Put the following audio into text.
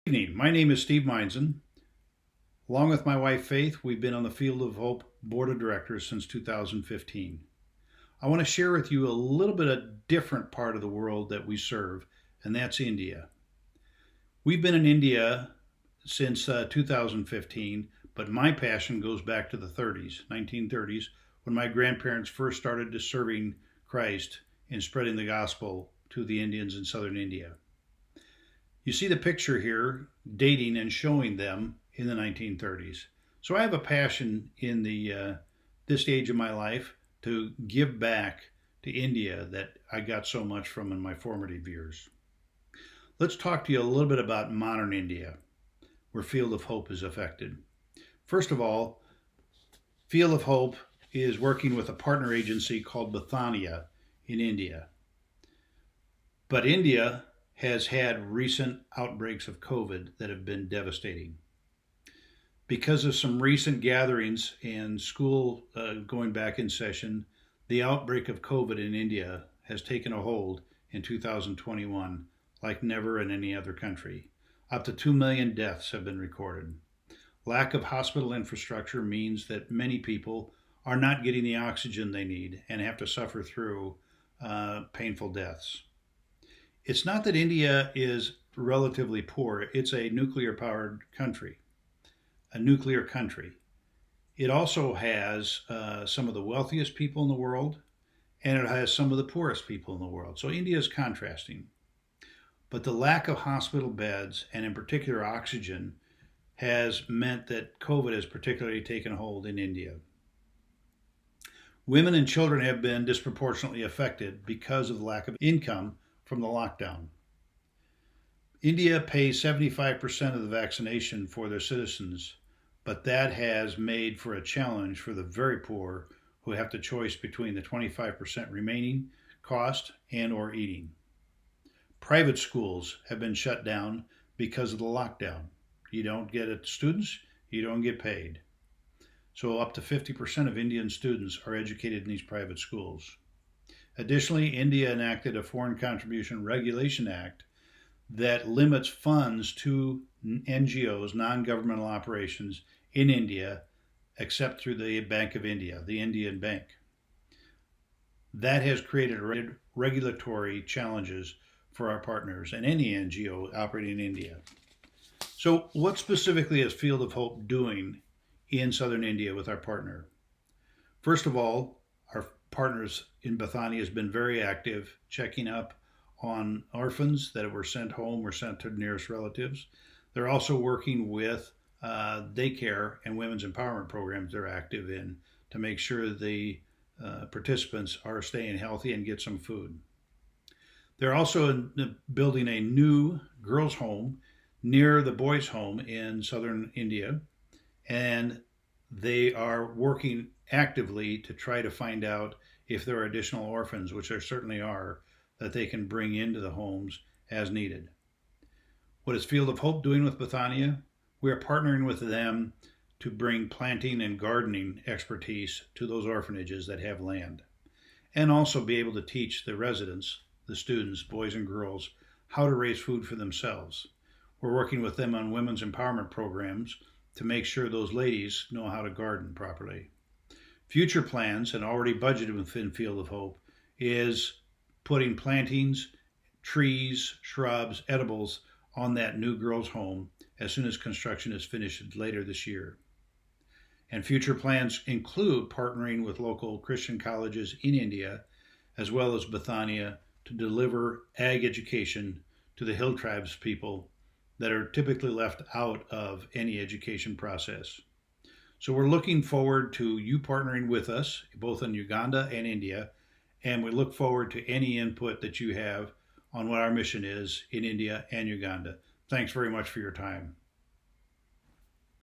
Good evening. My name is Steve Meinzen. Along with my wife Faith, we've been on the Field of Hope Board of Directors since 2015. I want to share with you a little bit of different part of the world that we serve, and that's India. We've been in India since 2015, but my passion goes back to the 30s, 1930s, when my grandparents first started serving Christ and spreading the gospel to the Indians in southern India. You see the picture here dating and showing them in the 1930s. So I have a passion in this stage of my life to give back to India that I got so much from in my formative years. Let's talk to you a little bit about modern India, where Field of Hope is affected. First of all, Field of Hope is working with a partner agency called Bethania in India. But India has had recent outbreaks of COVID that have been devastating. Because of some recent gatherings and school going back in session, the outbreak of COVID in India has taken a hold in 2021 like never in any other country. Up to 2 million deaths have been recorded. Lack of hospital infrastructure means that many people are not getting the oxygen they need and have to suffer through painful deaths. It's not that India is relatively poor, it's a nuclear powered country, a nuclear country. It also has some of the wealthiest people in the world, and it has some of the poorest people in the world. So India is contrasting. But the lack of hospital beds, and in particular oxygen, has meant that COVID has particularly taken hold in India. Women and children have been disproportionately affected because of the lack of income from the lockdown. India pays 75% of the vaccination for their citizens, but that has made for a challenge for the very poor who have to choice between the 25% remaining cost and or eating. Private schools have been shut down because of the lockdown. You don't get it, students, you don't get paid. So up to 50% of Indian students are educated in these private schools. Additionally, India enacted a Foreign Contribution Regulation Act that limits funds to NGOs, non governmental operations in India, except through the Bank of India, the Indian Bank. That has created regulatory challenges for our partners and any NGO operating in India. So, what specifically is Field of Hope doing in southern India with our partner? First of all, our partners in Bethania has been very active checking up on orphans that were sent home or sent to nearest relatives. They're also working with daycare and women's empowerment programs they're active in to make sure the participants are staying healthy and get some food. They're also building a new girls' home near the boys' home in southern India, and they are working actively to try to find out if there are additional orphans, which there certainly are, that they can bring into the homes as needed. What is Field of Hope doing with Bethania? We are partnering with them to bring planting and gardening expertise to those orphanages that have land, and also be able to teach the residents, the students, boys and girls, how to raise food for themselves. We're working with them on women's empowerment programs to make sure those ladies know how to garden properly. Future plans, and already budgeted within Field of Hope, is putting plantings, trees, shrubs, edibles on that new girls' home as soon as construction is finished later this year. And future plans include partnering with local Christian colleges in India, as well as Bethania, to deliver ag education to the hill tribes people that are typically left out of any education process. So we're looking forward to you partnering with us, both in Uganda and India, and we look forward to any input that you have on what our mission is in India and Uganda. Thanks very much for your time.